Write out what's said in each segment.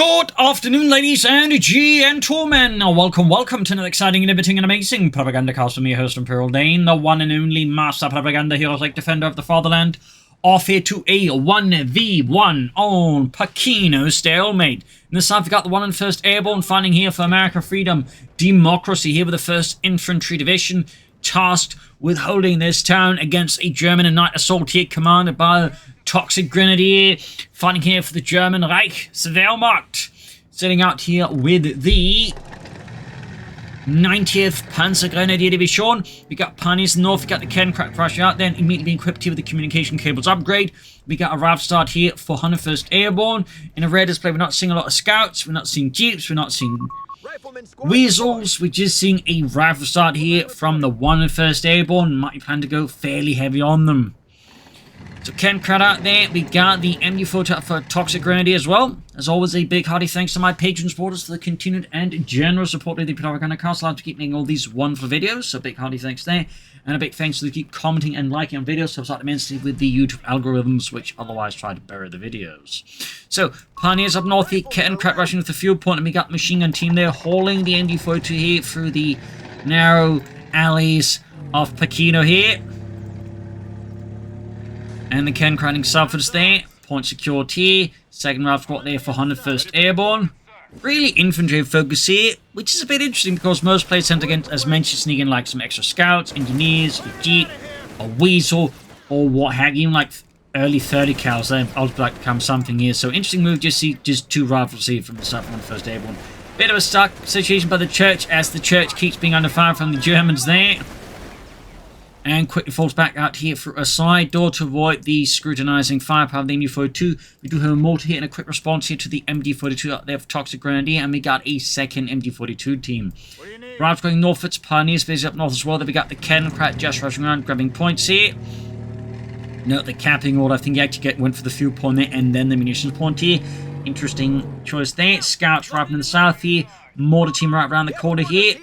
Good afternoon, ladies and gentlemen. Welcome to another exciting, innovating, and amazing Propagandacast with me, host Imperial Dane, the one and only master propaganda hero, like defender of the fatherland, off here to a 1v1 on Pachino Stalemate. In this side, we've got the 101st Airborne fighting here for America, freedom, democracy, here with the 1st Infantry Division, tasked with holding this town against a German night assault here commanded by ToxicGrenadier, fighting here for the German Reich, Wehrmacht, setting out here with the 90th Panzergrenadier Division. We got Panies North, we got the Kencrack rush out, then immediately being equipped here with the communication cables upgrade. We got a RAV start here for 101st Airborne. In a rare display, we're not seeing a lot of scouts, we're not seeing jeeps, we're not seeing weasels. We're just seeing a RAV start here from the 101st Airborne. Might plan to go fairly heavy on them. So Kencrack out there, we got the MD4 for ToxicGrenadier as well. As always, a big hearty thanks to my patron supporters for the continued and generous support of the Propagandacast. I'd like to keep making all these wonderful videos, so big hearty thanks there. And a big thanks to the keep commenting and liking on videos, helps out immensely with the YouTube algorithms, which otherwise try to bury the videos. So, Pioneers up north here, Kencrack rushing with the fuel point, and we got machine gun team there, hauling the MD42 here through the narrow alleys of Pachino here. And the Kencrack Salford's there. Point secured here. Second RAV squad there for 101st Airborne. Really infantry focus here, which is a bit interesting because most players tend to get, as mentioned, sneak in like some extra scouts, engineers, a jeep, a weasel, or what have you, like early 30 cals. Then I'll like become something here. So interesting move. Just see just two rifles here from the South 101st Airborne. Bit of a stuck situation by the church as the church keeps being under fire from the Germans there. And quickly falls back out here through a side door to avoid the scrutinizing firepower of the MD42. We do have a mortar here and a quick response here to the MD42 out there for ToxicGrenadier, and we got a second MD42 team. Rifles going northwards, Pioneers busy up north as well. Then we got the Kencrack just rushing around, grabbing points here. Note the capping order. I think he actually went for the fuel point there and then the munitions point here. Interesting choice there. Scouts right in the south here. Mortar team right around the corner here.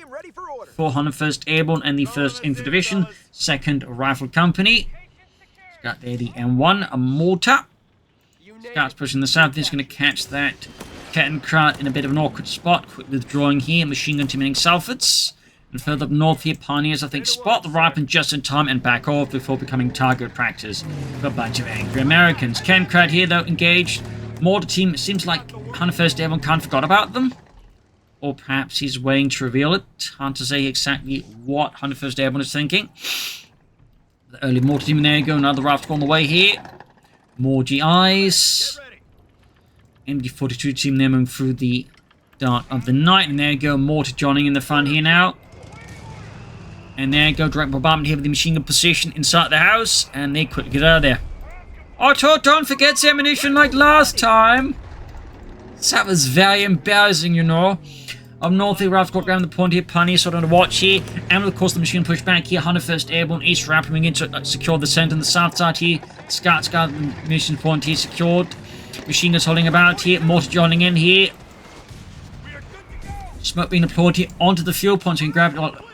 101st Airborne and the 1st Infantry Division, 2nd Rifle Company. Got there the M1, a mortar. Scouts pushing the south. He's going to catch that Kencrack in a bit of an awkward spot. Quick withdrawing here. Machine gun team in Salfords. And further up north here, Pioneers, I think, spot the Riflemen just in time and back off before becoming target practice for a bunch of angry Americans. Kencrack here, though, engaged. Mortar team, it seems like 101st Airborne can't forgot about them. Or perhaps he's waiting to reveal it. Hard to say exactly what 101st Airborne is thinking. The early mortar team, there you go. Another raft on the way here. More GIs. MD42 team there moving through the dark of the night. And there you go. Mortar joining in the front here now. And there you go. Direct bombardment here with the machine gun position inside the house. And they quickly get out of there. Otto, don't forget the ammunition like last time. That was very embarrassing, you know. Up north here, Ralph's got around the point here. Pioneers sort of on the watch here. And of course, the machine push back here. 101st Airborne East wrapping in to secure the center on the south side here. Scouts got the mission point here secured. Machine guns holding about here. Mortar joining in here. Smoke being deployed here onto the fuel point. So you can grab it.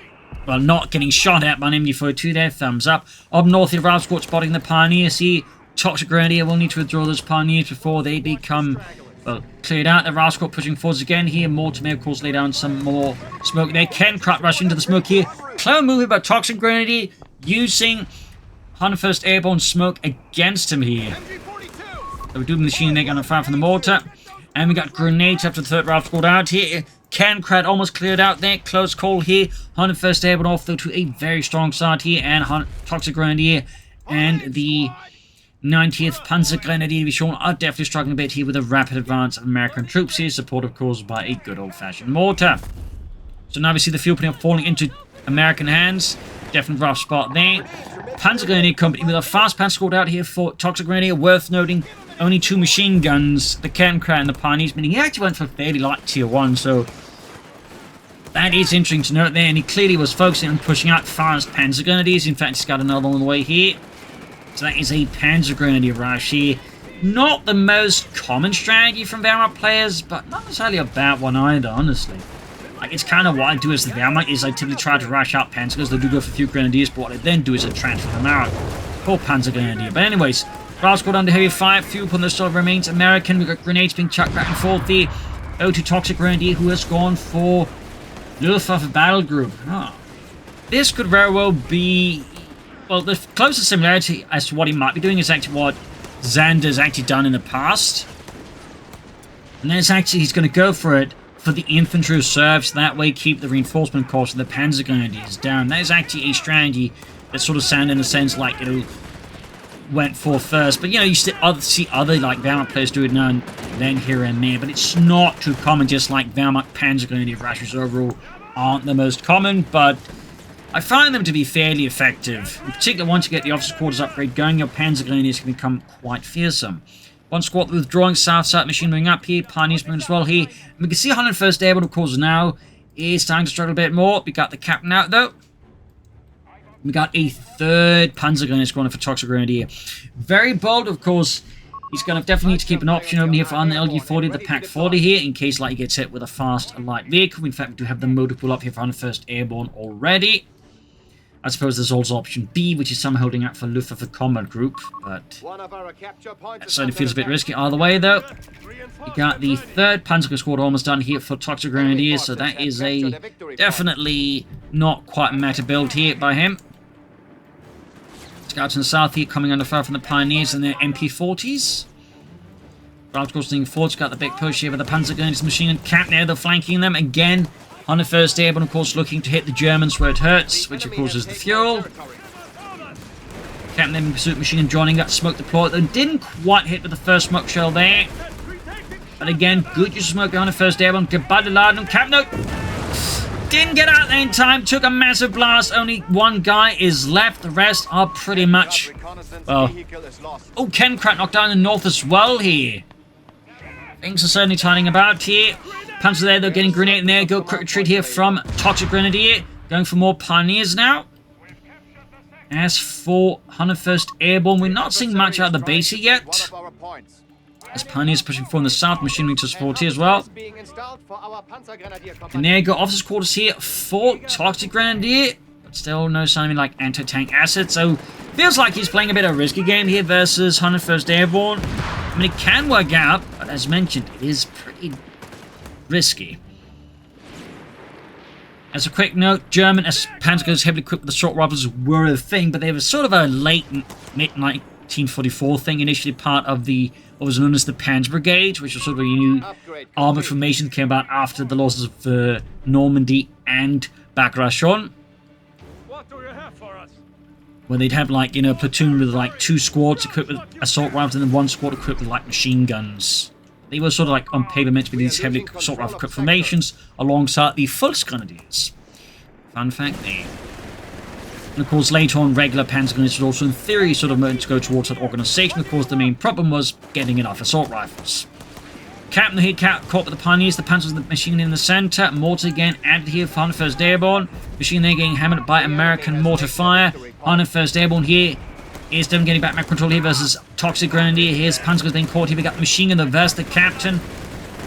Well, not getting shot at by an MD42 there. Thumbs up. Up north here, Ralph's got spotting the Pioneers here. ToxicGrenadier will need to withdraw those Pioneers before they become... well, cleared out. The Rascal pushing forwards again here. Mortar may, of course, lay down some more smoke there. Kencrack rush into the smoke here. Clown moving by ToxicGrenadier using 101st Airborne smoke against him here. So we do the machine there going to fire from the mortar. And we got grenades after the 3rd Rascal out here. Kencrack almost cleared out there. Close call here. 101st Airborne off though to a very strong start here. And ToxicGrenadier and the 90th Panzergrenadier Division are definitely struggling a bit here with a rapid advance of American troops here, supported of course by a good old-fashioned mortar. So now we see the fuel putting up falling into American hands. Definitely rough spot there. Panzergrenadier company with a fast pan squad out here for ToxicGrenadier. Worth noting, only 2 machine guns, the Kencrack and the Pioneers, meaning he actually went for fairly light tier 1, so that is interesting to note there. And he clearly was focusing on pushing out fast Panzergrenadiers. In fact, he's got another one on the way here. So that is a Panzergrenadier rush here. Not the most common strategy from Wehrmacht players, but not necessarily a bad one either, honestly. Like, it's kind of what I do as the Wehrmacht, is I typically try to rush out Panzer, because they do go for a few Grenadiers, but what I then do is I transfer them out for Panzergrenadier. But anyways, Ralph's got under heavy fire, fuel upon the still remains American. We've got grenades being chucked back and forth here. Oh, to ToxicGrenadier, who has gone for Luftwaffe Battle Group. Oh. This could very well be... Well, the closest similarity as to what he might be doing is actually what Xander's actually done in the past. And then it's actually, he's going to go for it for the infantry reserves, that way keep the reinforcement cost of the Panzergrenadiers down. That is actually a strategy that sort of sounded in a sense like, you know, went for first. But, you know, you see other, like, Wehrmacht players do it now and then here and there. But it's not too common, just like Wehrmacht Panzergrenadier rashes overall aren't the most common. But I find them to be fairly effective. In particular, once you get the officers' quarters upgrade going, your Panzergrenadiers can become quite fearsome. One squad withdrawing, south side machine moving up here, Pioneers moving as well here. And we can see 101st Airborne, of course, now is starting to struggle a bit more. We got the captain out, though. We got a third Panzergrenadier squadron for ToxicGrenadier. Very bold, of course. He's going to definitely need to keep an option open here for on the LG-40, the Pack 40 here, in case like he gets hit with a fast light vehicle. In fact, we do have the motor pool up here for 101st Airborne already. I suppose there's also option B, which is somehow holding out for Luftwaffe Combat Group, but that certainly feels a bit risky either way, though. We got the third Panzer squad almost done here for ToxicGrenadier, so that is a definitely not quite meta build here by him. Scouts in the south here coming under fire from the Pioneers and their MP40s. Of course, the Fort's got the big push here with the Panzergrenadiers machine and cap there, they're flanking them again. 101st Airborne, of course, looking to hit the Germans where it hurts, which of course is the fuel. Captain M pursuit machine and joining that smoke deploy. They didn't quite hit with the first smoke shell there. But again, good use of smoke on 101st Airborne. Goodbye to Laden. Captain, no. Didn't get out there in time. Took a massive blast. Only one guy is left. The rest are pretty much, well... Oh, Chemcrat knocked down in the north as well here. Things are certainly turning about here. Panzer there, though, getting grenade in there. Go quick retreat here from ToxicGrenadier. Going for more Pioneers now. As for 101st Airborne, we're not seeing much out of the base here yet. As Pioneers pushing from the south, machinery to support here as well. And there you go, officers' quarters here for ToxicGrenadier. But still no sign of like anti-tank assets. So feels like he's playing a bit of a risky game here versus 101st Airborne. I mean, it can work out, but as mentioned, it is pretty risky. As a quick note, German Panzergrenadiers heavily equipped with assault rifles were a thing, but they were sort of a late mid-1944 thing, initially part of the what was known as the Panzer Brigade, which was sort of a new armoured formation that came about after the losses of Normandy and Bagration. What do you have for us? Where they'd have, like, you know, a platoon with like 2 squads equipped with assault rifles and then 1 squad equipped with like machine guns. They were sort of like on paper meant to be these heavily assault rifle equipped formations alongside the Volksgrenadiers. Fun fact there. And of course later on regular Panzergrenadiers would also in theory sort of meant to go towards that organisation. Of course the main problem was getting enough assault rifles. Captain here caught with the Pioneers, the Panzers and the machine in the centre. Mortar again added here for 101st Airborne. Machine there getting hammered by American mortar fire. 101st Airborne here is them getting back control here versus ToxicGrenadier. Here's Panzer then caught here. We got the machine gun versus the captain.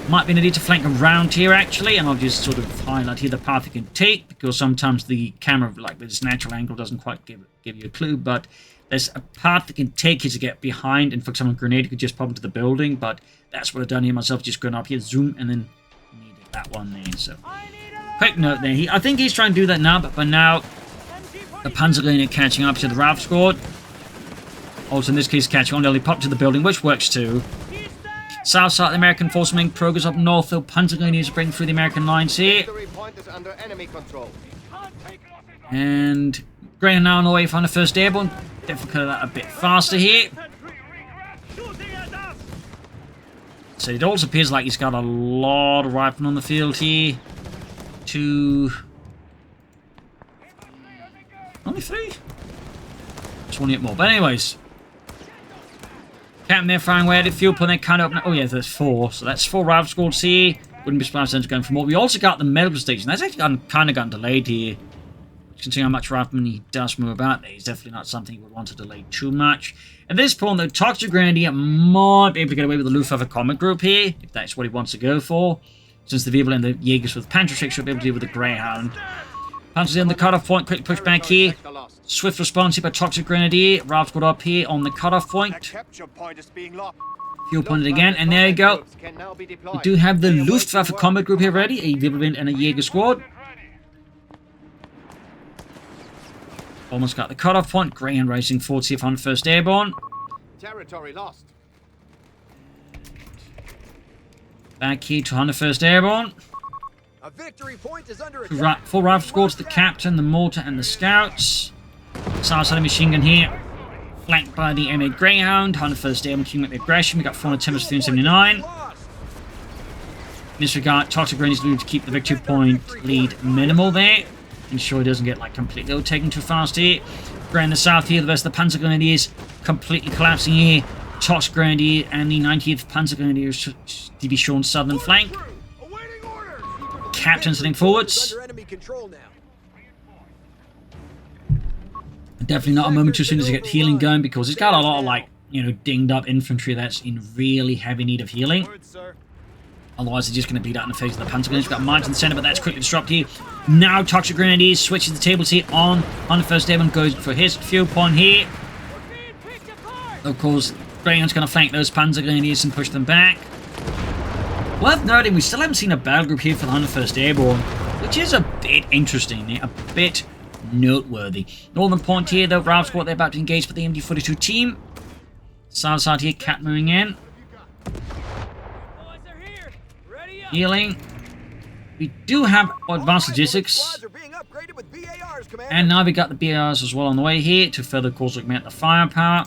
Might be needed to flank around here actually, and I'll just sort of highlight here the path you can take because sometimes the camera, like with its natural angle, doesn't quite give you a clue. But there's a path that can take you to get behind, and for example, a grenade you could just pop into the building. But that's what I've done here myself, just going up here, zoom, and then needed that one there. So quick note there. I think he's trying to do that now, but by now the Panzergrenadier catching up to the RAF squad. Also in this case catching on, they'll pop to the building, which works too. South side, the American force making progress up north, though Panzergrenadiers breaking through the American lines here. And Graham now on the way for 101st Airborne. Definitely cut that a bit faster here. So it also appears like he's got a lot of riflemen on the field here. Only 3? Just want to get more. But anyways. Captain there firing away at the fuel plant, they're kind of up. Oh yeah, there's 4. So that's 4 rifle squads here. Wouldn't be surprised if going for more. We also got the medical station. That's actually kind of gotten delayed here. Considering how much rifleman he does move about there, it's definitely not something you would want to delay too much. At this point, though, ToxicGrenadier might be able to get away with the Luftwaffe Combat Group here, if that's what he wants to go for. Since the Weber and the Jaegers with Panther 6 should be able to deal with the Greyhound. Panzer's in the cutoff point, quick push back here. Swift response here by ToxicGrenadier. Ralph's got up here on the cutoff point. Fuel pointed again, and there you go. We do have the Luftwaffe combat group here ready, a Riflemen and a Jaeger squad. Almost got the cutoff point. Greyhound racing forward, see if 101st Airborne. Territory lost. Back here to 101st Airborne. A victory point is under attack. Full rifle squads, the captain, the mortar, and the scouts. South side of machine gun here. Flanked by the M8 Greyhound. 101st Airborne keeping up the aggression. We got 410 versus 379. In this regard, ToxicGrenadiers need to keep the victory point lead minimal there. Ensure he doesn't get like completely overtaken too fast here. We're in the south here, the rest of the Panzergrenadiers completely collapsing here. ToxicGrenadier and the 90th Panzergrenadiers to be shown southern flank. Captain's heading forwards. Definitely not a moment too soon as you get healing going, because he's got a lot of like, you know, dinged up infantry that's in really heavy need of healing. Otherwise, they're just going to beat out in the face of the Panzergrenadiers. We've got mines in the center, but that's quickly disrupted here. Now ToxicGrenadiers switches the tables here on 101st Airborne, goes for his fuel point here. Of course, Greyhound's going to flank those Panzergrenadiers and push them back. Worth noting, we still haven't seen a battle group here for the 101st Airborne, which is a bit interesting, a bit noteworthy. Northern point here, though, Ralph squad, they're about to engage with the MD42 team. South side here, Cat moving in. Healing. We do have advanced logistics. And now we got the BARs as well on the way here to further cause augment the firepower.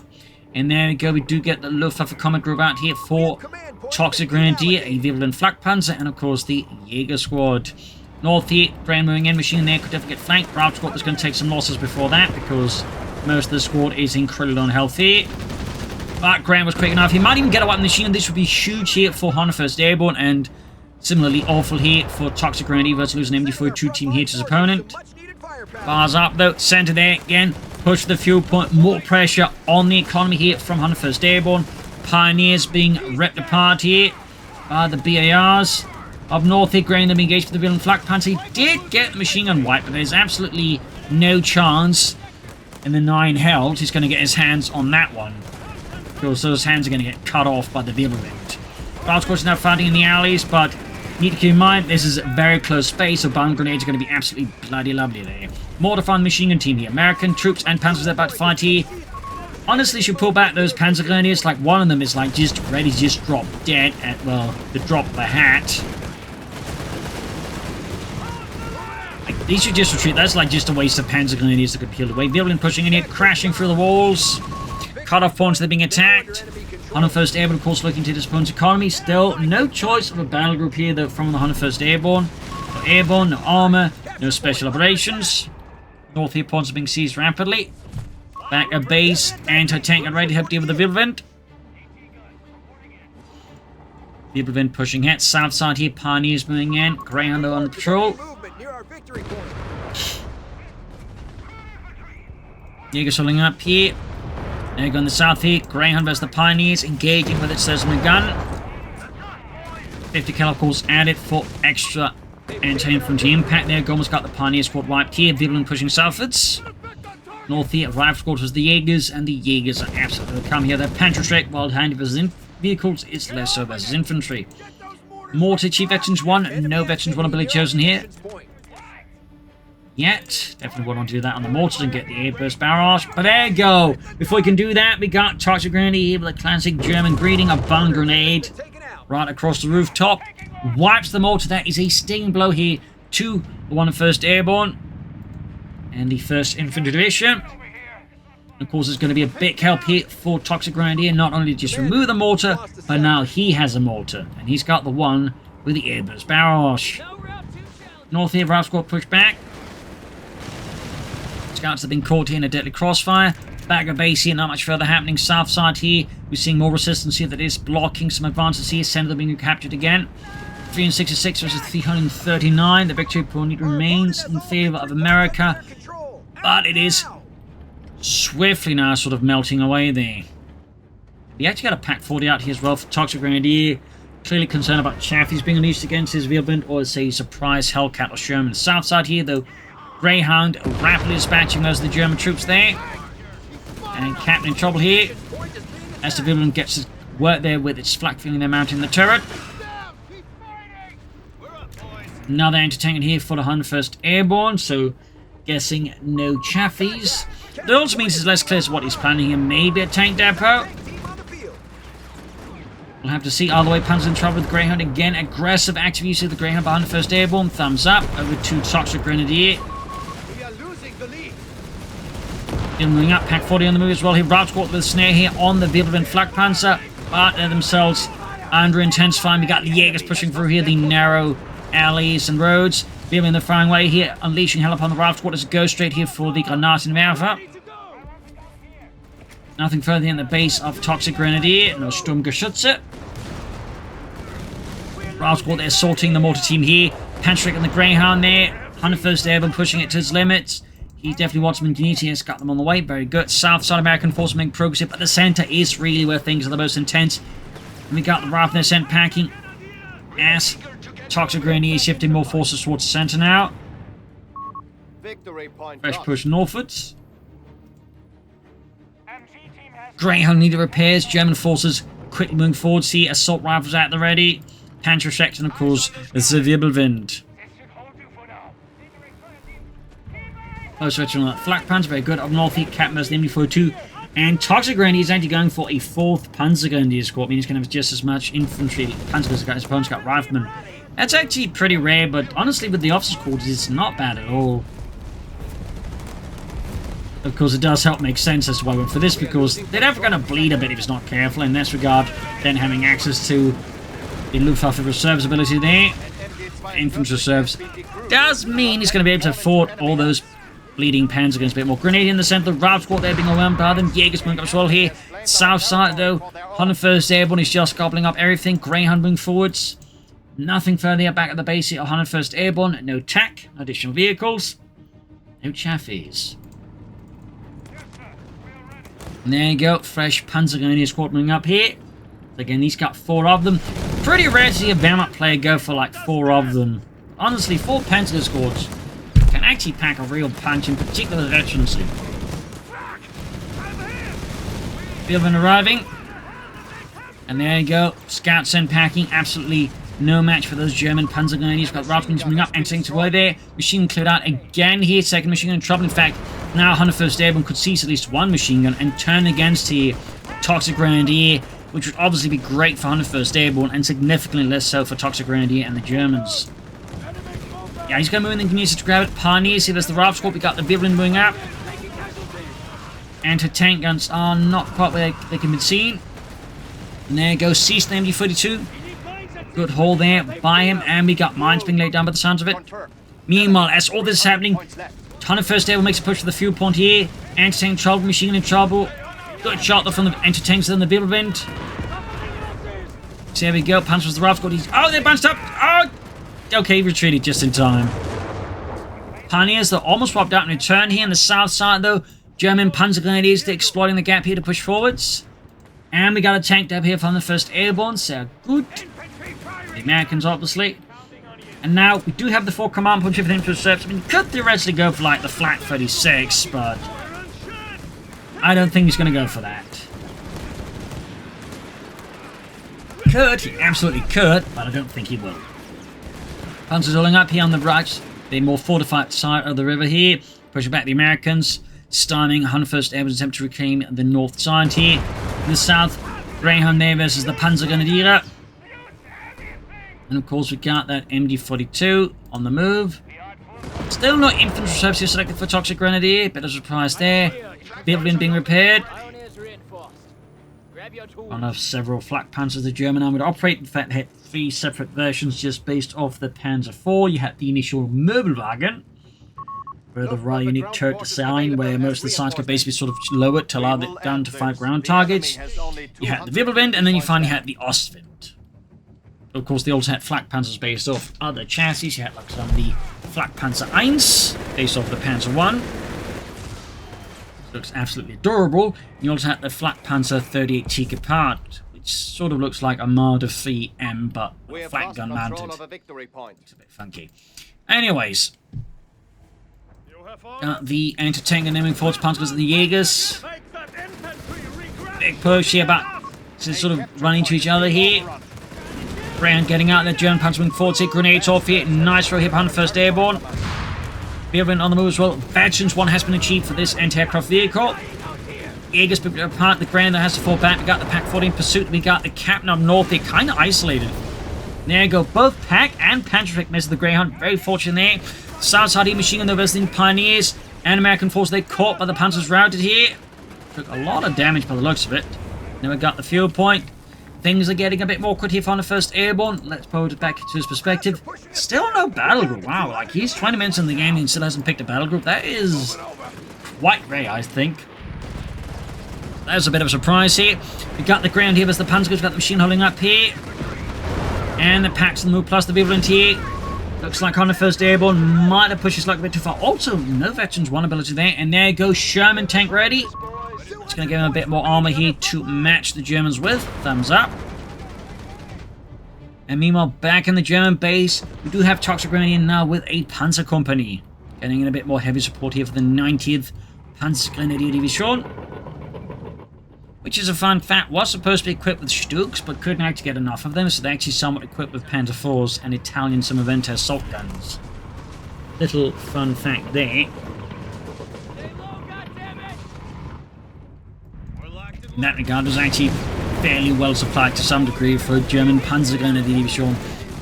And there we go, we do get the Luftwaffe combat group out here for ToxicGrenadier, a Riflemen Flakpanzer, and of course the Jaeger squad. North here, Graham moving in, machine there, could definitely get flanked. Ralph squad was going to take some losses before that, because most of the squad is incredibly on health here. But Graham was quick enough. He might even get away with the machine, and this would be huge here for 101st Airborne, and similarly awful here for ToxicGrenadier versus losing an MD42 team here to his opponent. Bars up though, center there again, push the fuel point, more pressure on the economy here from 101st Airborne. Pioneers being ripped apart here by the BARs. Up north here, Graham being engaged with the Riflemen Flakpanzer. He did get the machine gun wiped, but there's absolutely no chance in the 9 held he's going to get his hands on that one, because those hands are going to get cut off by the Riflemen. Of course, now fighting in the alleys, but need to keep in mind this is a very close space, so bomb grenades are going to be absolutely bloody lovely there. More to find machine gun team here. American troops and panzers are about to fight here. Honestly, should pull back those Panzergrenadiers. Like, one of them is like just ready to just drop dead at, well, the drop of a hat. Like, these should just retreat. That's like just a waste of Panzergrenadiers that could peel away. Riflemen pushing in here, crashing through the walls. Cut-off points, they're being attacked. 101st Airborne, of course, looking to this opponent's economy. Still, no choice of a battle group here, though, from the 101st Airborne. No airborne, no armor, no special operations. North here, points are being seized rapidly. Back at base, anti-tank and ready to help deal with the Riflemen. Riflemen pushing ahead. South side here, Pioneers moving in. Greyhound on patrol. Jaeger's holding up here. There you go on the south here. Greyhound versus the Pioneers, engaging with its submachine gun. 50 cal, of course, added for extra anti-infantry impact there. Almost got the Pioneer squad wiped here. Riflemen pushing southwards. North here, Rifle squad was the Jaegers, and the Jaegers are absolutely come here. They're Panzerstreck, while handy versus vehicles, it's less so versus infantry. Mortar, Chief Veterans 1, no Veterans 1 ability chosen here yet. Definitely want to do that on the mortars and get the airburst barrage. But there you go. Before we can do that, we got ToxicGrenadier here with a classic German greeting, a bun grenade right across the rooftop. Wipes the mortar. That is a sting blow here to the 101st Airborne and the 1st Infantry Division. Of course, there's going to be a big help here for ToxicGrenadier. Not only just remove the mortar, but now he has a mortar. And he's got the one with the airburst barrage. North here, Ralph squad push back. Scouts have been caught here in a deadly crossfire. Back at base here, not much further happening. South side here, we're seeing more resistance here that is blocking some advances here. Center being captured again. 366 versus 339. The victory point remains in favor of America, but it is swiftly now sort of melting away there. We actually got a Pack 40 out here as well for ToxicGrenadier. Clearly concerned about Chaffee's being unleashed against his Riflemen, or say surprise Hellcat or Sherman. South side here though, Greyhound rapidly dispatching those of the German troops there. And Captain in trouble here as the Rifleman gets his work there with its flak feeling they're mounting the turret. Another anti-tank in here for the 101st Airborne, so guessing no chaffies. It also means it's less clear as what he's planning here. Maybe a tank depot. We'll have to see. All the way, Panzer's in trouble with Greyhound again. Aggressive active use of the Greyhound behind the 1st Airborne. Thumbs up. Over to ToxicGrenadier. We are losing the lead. Moving up. Pack 40 on the move as well. He routes caught with a snare here on the Wirbelwind Flak Panzer. But they're themselves under intense fire. We got the Jaegers pushing through here. The narrow alleys and roads. Wirbelwind the firing way here. Unleashing hell upon the raft squad. Go straight here for the Granatenwerfer. Nothing further than the base of ToxicGrenadier. No Sturmgeschütze. Raft squad, they're assaulting the mortar team here. Panzergrenadier and the Greyhound there. 101st Airborne pushing it to its limits. He definitely wants some immunity. Has got them on the way. Very good. South side American force making progress here, but the center is really where things are the most intense. And we got the Raft there sent packing. As ToxicGrenadier shifting more forces towards the center now. Victory point. Fresh push northwards. Greyhound needed repairs. German forces quickly moving forward. See assault rifles at the ready. Panzer section, of course, the Wirbelwind. Close switch on that Flak Panzer, very good. Up north, heat Capmers, the MD42. And ToxicGrenadier is actually going for a 4th Panzergrenadier squad, meaning he's going to have just as much infantry. Panzer's got his opponent's got Riflemen. That's actually pretty rare, but honestly, with the officers' quarters, it's not bad at all. Of course, it does help make sense as to why I went for this, because they're never going to bleed a bit if it's not careful. In this regard, then having access to the Luftwaffe reserves ability there, infantry reserves, does mean he's going to be able to afford all those bleeding Panzer against a bit more. Grenadier in the center, the Raft squad there being overwhelmed by them. Jaegers moving up as well here. South side though, 101st Airborne is just gobbling up everything. Greyhound moving forwards. Nothing further back at the base here. 101st Airborne, no TAC, no additional vehicles, no chaffies. And there you go, fresh Panzergrenadier squad moving up here. Again, he's got 4 of them. Pretty rare to see a Wehrmacht player go for like 4 of them. Honestly, 4 Panzer squads can actually pack a real punch, in particular the veterans. Wirbelwind arriving. And there you go, scouts sent packing. Absolutely no match for those German Panzergrenadiers. Got Riflemen moving up, entering to away there. Machine gun cleared out again here. Second machine gun in trouble. In fact, now 101st Airborne could seize at least 1 machine gun and turn against here ToxicGrenadier, which would obviously be great for 101st Airborne and significantly less so for ToxicGrenadier and the Germans. Yeah, he's going to move in the community to grab it. Pioneers, see there's the Raft squad. We got the Wirbelwind moving up. Anti-tank guns are not quite where they can be seen. And there goes Cease the MD42. Good haul there by him, and we got mines being laid down by the sounds of it. Meanwhile, as all this is happening, 101st Airborne makes a push for the fuel point here. Anti-tank trouble, machine gun in trouble. Good shot though from the anti-tanks and the Wirbelwind. So there we go, Panzer's the Raft squad. Oh, they're bunched up! Oh! Okay, retreated just in time. Pioneers, they're almost wiped out in return here on the south side though. German Panzergrenadiers, they're exploiting the gap here to push forwards. And we got a tank up here from the 1st Airborne, so good. The Americans, obviously. And now, we do have the 4 command points with infantry reserves. I mean, you could theoretically go for, like, the Flak 36, but I don't think he's going to go for that. Could, he absolutely could, but I don't think he will. Panzers rolling up here on the right, the more fortified side of the river here. Pushing back the Americans, stymieing 101st Airborne's attempt to reclaim the north side here. In the south, Greyhound there versus the Panzergrenadier. And of course we got that MD42 on the move. Still no infantry reserves here selected for ToxicGrenadier, bit of a surprise there. Wirbelwind being repaired. One of several flak panzers the German army would operate. In fact, they had 3 separate versions just based off the Panzer IV. You had the initial Möbelwagen, where the rather unique turret design, where most of the sides could basically sort of lowered to allow it down to 5 ground targets. You had the Wirbelwind, and then you finally had the Ostwind. Of course, they also had flak panzers based off other chassis. You had like some of the Flak Panzer 1, based off the Panzer I. Looks absolutely adorable. You also had the Flak Panzer 38 Tika Part, which sort of looks like a Marder 3M, but flak gun mounted. Looks a bit funky. Anyways, got the anti-tank and aiming force panzers and the Jaegers. Big push here, about So sort of running to each other here. Greyhound getting out there. German Panzer Wing 4 take grenades off here. Nice throw hit 101st Airborne. Veteran on the move as well. Veterans 1 has been achieved for this anti-aircraft vehicle. Jaeger's picked apart the ground that has to fall back. We got the Pack 40 in pursuit. We got the captain up north. They're kind of isolated. There you go. Both Pack and Panzertech misses the Greyhound. Very fortunate there. South side here, machine gun over the Pioneers and American force. They caught by the Panzers routed here. Took a lot of damage by the looks of it. Then we got the fuel point. Things are getting a bit more awkward here for the 101st Airborne. Let's put it back to his perspective. Still no battle group. Wow, like he's 20 minutes in the game and still hasn't picked a battle group. That is quite rare, I think. That was a bit of a surprise here. We got the ground here as the Panzers. We've got the machine holding up here. And the Packs on the move plus the Vigilant here. Looks like 101st Airborne might have pushed his luck a bit too far. Also, no Veterans 1 ability there. And there goes Sherman tank ready. It's going to give him a bit more armor here to match the Germans with. Thumbs up. And meanwhile, back in the German base, we do have ToxicGrenadier now with a Panzer Company. Getting in a bit more heavy support here for the 90th Panzergrenadier Division. Which is a fun fact, was supposed to be equipped with Stuks, but couldn't actually get enough of them, so they're actually somewhat equipped with Panzer IVs and Italian Somaventa assault guns. Little fun fact there. In that regard, it was actually fairly well supplied to some degree for German Panzergrenadier Division.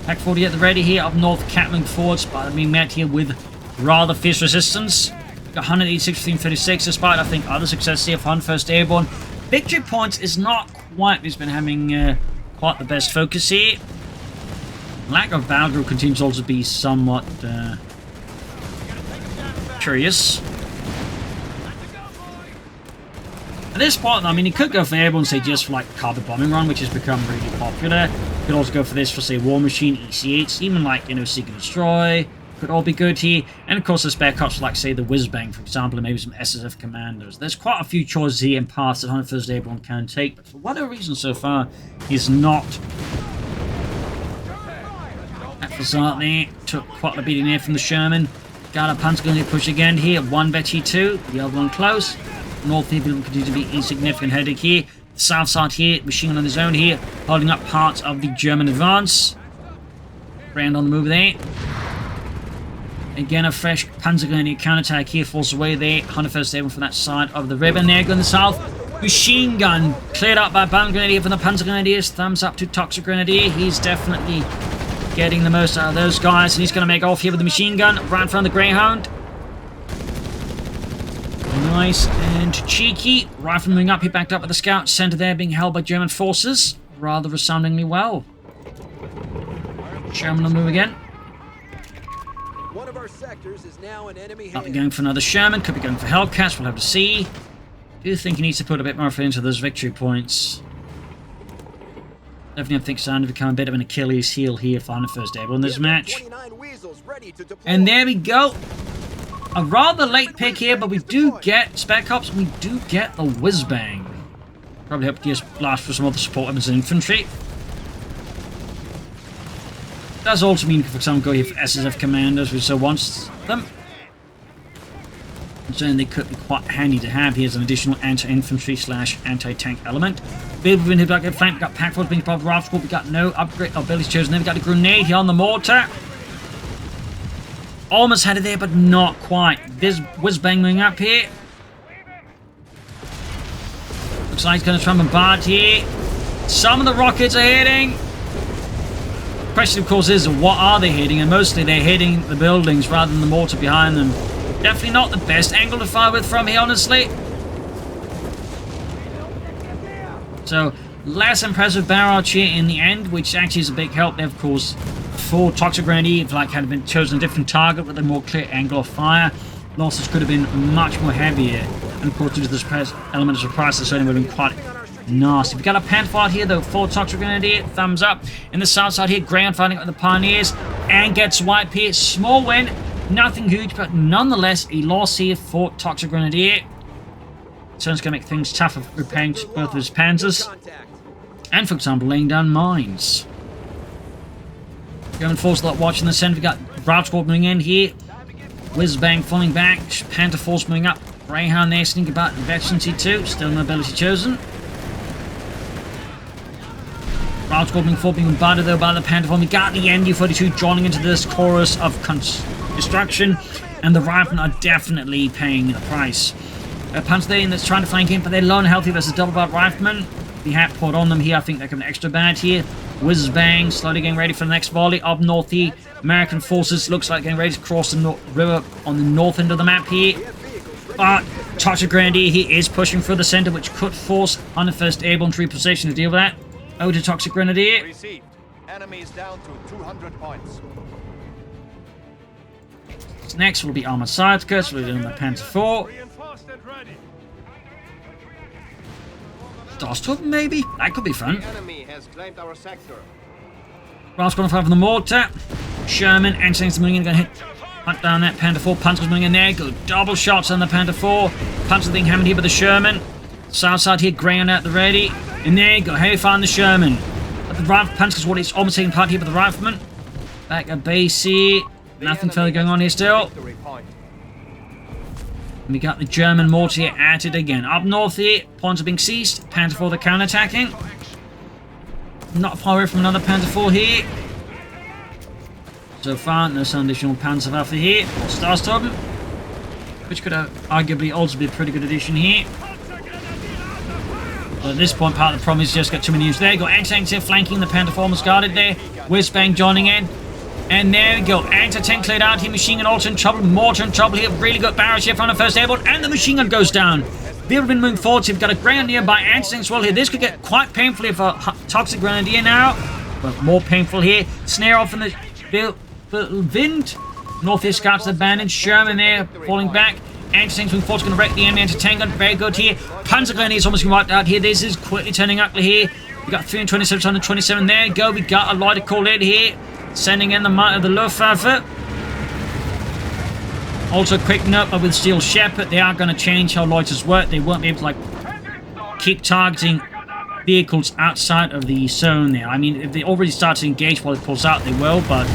Pack 40 at the ready here, up north, Catling forwards, but being met here with rather fierce resistance. Got 186, 1536, despite, I think, other success here for 101st Airborne. Victory points is not quite, he's been having quite the best focus here. Lack of battle group continues also to be somewhat curious. At this point, I mean, he could go for airborne, say, just for like carpet bombing run, which has become really popular. Could also go for this for, say, War Machine, EC8s, even like, you know, Seek and Destroy. Could all be good here. And of course, the spare cops like, say, the Whiz-Bang, for example, and maybe some SSF commandos. There's quite a few choices here and paths that 101st Airborne can take, but for whatever reason so far, he's not. That facade there took quite a beating there from the Sherman. Got a Panzergrenadier push again here. One Betty 2, the other one close. North here will continue to be a significant headache here. The south side here, machine gun on his own here, holding up parts of the German advance. Brand on the move there. Again, a fresh Panzergrenadier counterattack here, force away there. 101st Airborne from that side of the ribbon. There going the south. Machine gun cleared up by Panzergrenadier from the Panzergrenadiers. Thumbs up to ToxicGrenadier. He's definitely getting the most out of those guys, and he's going to make off here with the machine gun right in front of the Greyhound. Nice and cheeky. Rifleman moving up, he backed up with the scout. Center there being held by German forces. Rather resoundingly well. Sherman will move again. One of our sectors is now an enemy. Might be going for another Sherman, could be going for Hellcats, we'll have to see. Do think he needs to put a bit more effort into those victory points. Definitely, I think, starting to become a bit of an Achilles heel here for 101st Airborne in this match. And there we go. A rather late pick here, but we do get Spec Ops, we do get the Whiz-Bang. Probably hope to just blast for some other support weapons and infantry. Does also mean, for example, go here for SSF commandos, which so wants them. And so they could be quite handy to have here as an additional anti-infantry / anti-tank element. We've been hit back at flank, we've got Pack 4 being part of the Rifle, we've got no upgrade abilities chosen, then we've got a grenade here on the mortar. Almost had it there, but not quite. This Whiz-Bang moving up here. Looks like he's going to try and bombard here. Some of the rockets are hitting. The question, of course, is what are they hitting? And mostly they're hitting the buildings rather than the mortar behind them. Definitely not the best angle to fire with from here, honestly. So, less impressive barrage here in the end, which actually is a big help there, of course, for ToxicGrenadier. If like had been chosen a different target with a more clear angle of fire, losses could have been much more heavier. And of course, due to this element of surprise, it certainly would have been quite nasty. We got a pan fight here though for ToxicGrenadier. Thumbs up. In the south side here, Greyhound fighting with the Pioneers and gets wiped here. Small win, nothing huge, but nonetheless a loss here for ToxicGrenadier. So it's going to make things tougher for repairing both of his panzers. And for example, laying down mines. German force lot watching the center. We got Rout Squad moving in here. Whiz-Bang falling back. Panther force moving up. Greyhound there sneaking about. Veterancy 2. Still no ability chosen. Route Squad being fought, being bombarded though by the Panther. We got the MD-42 joining into this chorus of destruction, and the Riflemen are definitely paying the price. Panzer that's trying to flank in, but they're low and healthy versus double-barreled Riflemen. The hat poured on them here. I think they're coming extra bad here. Whiz bang, slowly getting ready for the next volley. Up north here, American forces looks like getting ready to cross the river on the north end of the map here. But ToxicGrenadier he is pushing through the center, which could force 101st Airborne to reposition to deal with that. Over to ToxicGrenadier. Received. Enemy is down to 200 points. Next will be Armored Sideskirts. We're doing the Panzer IV. Reinforced and ready. Starstorm, maybe? That could be fun. The enemy has claimed our sector. Rouse going to fire from the mortar. Sherman and Saints moving in, going to hunt down that Panther IV. Panzer's moving in there. Good double shots on the Panther IV. Panzer being hammered here by the Sherman. South side here, grey on at the ready. And there you go, heavy fire on the Sherman. But the Panzer's what it's almost taking part here by the Riflemen. Back at base here. Nothing further going on here still. We got the German mortar here at it again. Up north here, points are being seized. Panther IV, they're counter-attacking. Not far away from another Panther IV here. So far, no some additional Panzerwaffe here. Or Starstorm, which could arguably also be a pretty good addition here. But at this point, part of the problem is just got too many units there. Got anti-tanks here flanking the Panther IV, almost guarded there. Whiz-bang joining in. And there we go. Anti-tank cleared out here. Machine gun also in trouble. Mortar in trouble here. Really good barrage here from the 1st Airborne. And the machine gun goes down. They've been moving forward. So we've got a Grey nearby. Anti-tank as well here. This could get quite painful here for ToxicGrenadier now. But more painful here. Snare off in the wind. Northeast scouts abandoned. Sherman there falling back. Anti-tanks moving forward. Going to wreck the enemy anti-tank gun. Very good here. Panzergrenadier is almost wiped out here. This is quickly turning ugly here. We got 327, 127. There you go. We got a lot of call in here. Sending in the might of the Luftwaffe. Also, quick note with Steel Shepherd, they are going to change how loiters work. They won't be able to keep targeting vehicles outside of the zone there. I mean, if they already start to engage while it pulls out, they will. But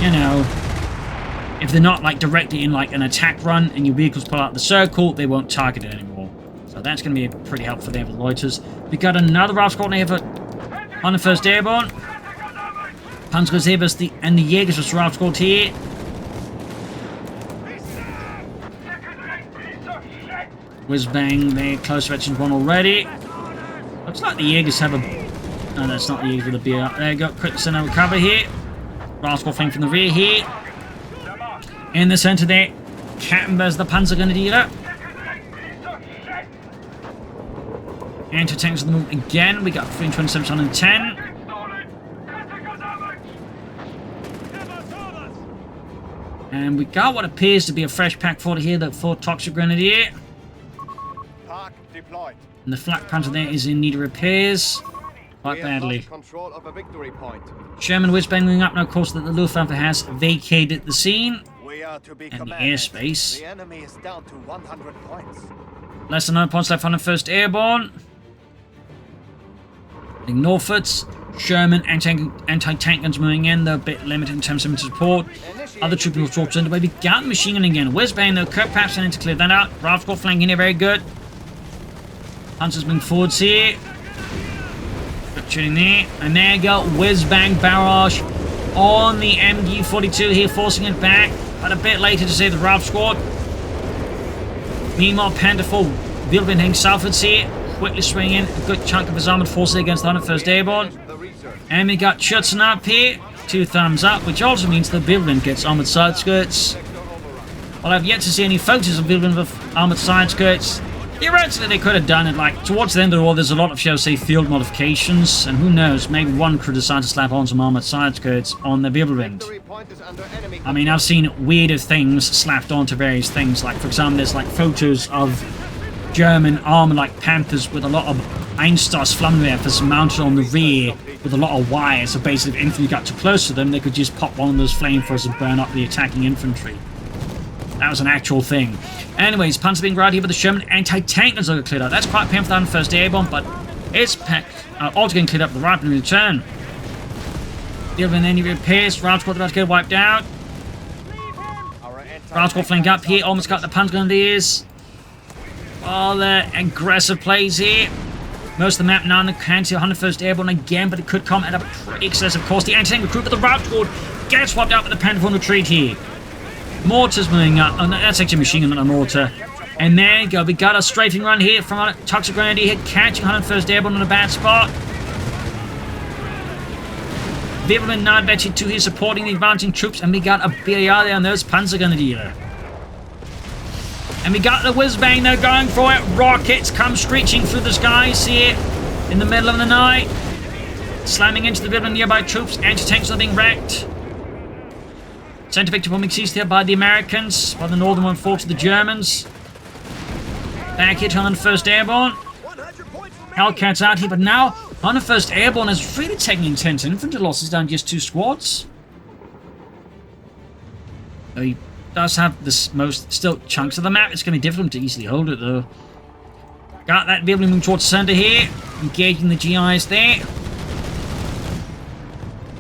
you know, if they're not directly in an attack run and your vehicles pull out the circle, they won't target it anymore. So that's going to be pretty helpful there for the loiters. We got another Ralph squad here for 101st Airborne. Panzergrenadiers and the Jägers was Ralph squad here. Whiz bang there, close direction one already. Looks like the Jägers have a. No, that's not the Jägers with a beer up. There you go, quick send over cover here. Ralph squad flank from the rear here. In the center there, Kattenberg's the Panzergrenadier. Anti-tanks on the move again. We got 327, 110. And we got what appears to be a fresh pack for here, the for ToxicGrenadier. And the Flak Panther there is in need of repairs. Quite badly. Control of a victory point. Sherman whiz-bang moving up now, of course, that the Luftwaffe has vacated the scene. We are to be And the commanded. airspace. The enemy is down to 100 points. Less than 9 points left on the 1st Airborne. Norfolks, Sherman, anti-tank guns moving in. They're a bit limited in terms of support. Other troopers will drop into, but we got the machine gun again. Whiz-bang though, Kirk perhaps sending to clear that out. Ralph squad flanking here, very good. Hunters moving forwards here. Good shooting there. And there you go, whiz-bang barrage on the MD-42 here, forcing it back. But a bit later to save the Ralph squad. Meanwhile, Panther IV, Wilbin hitting southwards here. Quickly swinging in a good chunk of his armored forces against the 101st Airborne. And we got Schutzen up here. 2 thumbs up, which also means the Wilbin gets armored side skirts. Well, I've yet to see any photos of Wilbin with armored side skirts. Theoretically, they could have done it, towards the end of the war, there's a lot of, shall we say, field modifications. And who knows, maybe one could decide to slap on some armored side skirts on the Wilbin. I mean, I've seen weirder things slapped onto various things. For example, there's, photos of German armor Panthers with a lot of Einstars Flammenwerfers mounted on the rear with a lot of wires. So basically, if infantry got too close to them, they could just pop one of those flamethrowers and burn up the attacking infantry. That was an actual thing. Anyways, Panzer being routed here with the Sherman anti-tank guns are cleared out. That's quite painful on the 1st Airborne, but it's also getting cleared up the Riflemen in return. The other any repairs, Ralph squad about to get wiped out. Ralph squad flank up here, almost got the Panzergrenadiers. All the aggressive plays here. most of the map now in the hands of 101st Airborne again, but it could come at a pretty excessive cost. The anti-tank recruit for the route squad gets swapped out with the Panther retreat here. Mortars moving up. Oh, no, that's actually a machine gun, not a mortar. And there you go. We got a strafing run here from ToxicGrenadier here, catching 101st Airborne in a bad spot. Riflemen now advancing to here, supporting the advancing troops, and we got a BAR there on those Panzergrenadier. And we got the whiz-bang, they're going for it. Rockets come screeching through the skies here in the middle of the night. Slamming into the Riflemen nearby troops. Anti-tanks are being wrecked. Center victor bombing seized here by the Americans, while the northern one fought to the Germans. Back here to 101st Airborne. Hellcat's out here, but now 101st Airborne is really taking intense infantry losses down just 2 squads. He does have the most still chunks of the map. It's going to be difficult to easily hold it though. Got that vehicle moving towards the center here, engaging the GIs there.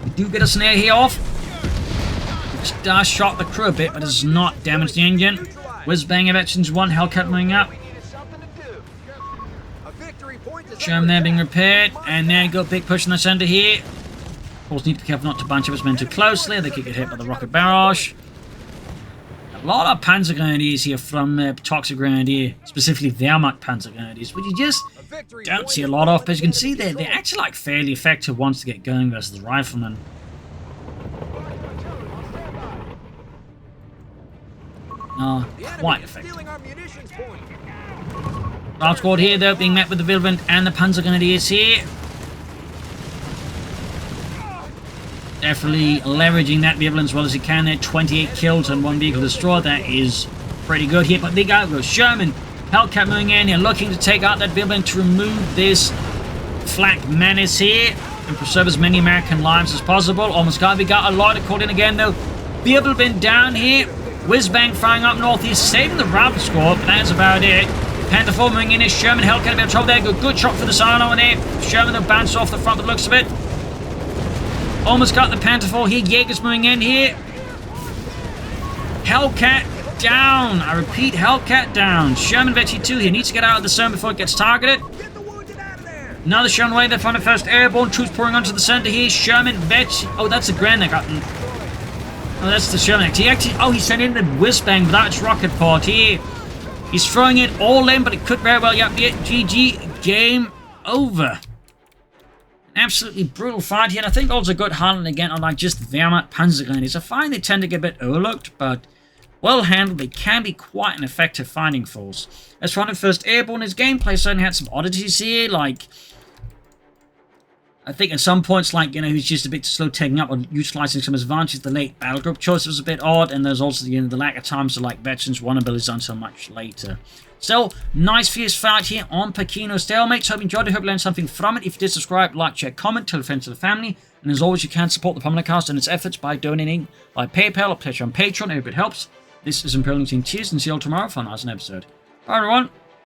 We do get a snare here off. Which does shock the crew a bit, but does not damage the engine. Whiz-bang of actions 1, Hellcat moving up. German there being repaired, and there you go, big push in the center here. Of course, need to be careful not to bunch up his men too closely. They could get hit by the rocket barrage. A lot of Panzergrenadiers here from ToxicGrenadier, specifically Wehrmacht Panzergrenadiers, which you just don't see a lot of. But as you can see, they're actually like fairly effective once they get going versus the Riflemen. Quite effective. Route squad here though, being met with the Riflemen and the Panzergrenadiers here. Definitely leveraging that vehicle as well as he can there. 28 kills and 1 vehicle destroyed. That is pretty good here. But big out goes Sherman. Hellcat moving in here, looking to take out that vehicle to remove this flak menace here and preserve as many American lives as possible. Almost got. We got a lot of caught in again though. Vehicle been down here. Whiz-bang firing up northeast, saving the route squad, but that's about it. Panther 4 moving in is Sherman. Hellcat a bit of trouble there. Good shot for the Silo in there. Sherman will bounce off the front, but looks of it. Almost got the Panther 4 here. Jaeger's moving in here. Hellcat down. I repeat, Hellcat down. Sherman Vetchi 2 here. Needs to get out of the zone before it gets targeted. Another Sherman away there from the 1st Airborne. Troops pouring onto the center here. Sherman Vetchi. Oh, that's the Grand that got. Oh, that's the Sherman. He sent in the whiz-bang without its rocket pod here. He's throwing it all in, but it could very well be it. GG. Game over. Absolutely brutal fight here, and I think also good handling again on like just the Wehrmacht Panzergrenadiers. I find they tend to get a bit overlooked, but well handled, they can be quite an effective fighting force. As for 101st Airborne, his gameplay certainly had some oddities here, like I think at some points, like, you know, he's just a bit slow taking up on utilizing some advantages. The late battle group choice was a bit odd, and there's also the lack of times to like veterans one abilities until much later. Still, nice fierce fight here on Pachino Stalemate. Hope you enjoyed it. Hope you learned something from it. If you did, subscribe, like, share, comment, tell a friend to the family. And as always, you can support the Propagandacaster and its efforts by donating by PayPal or Patreon. I hope it helps. This is Imperial Team. Cheers, and see you all tomorrow for another episode. Bye, everyone.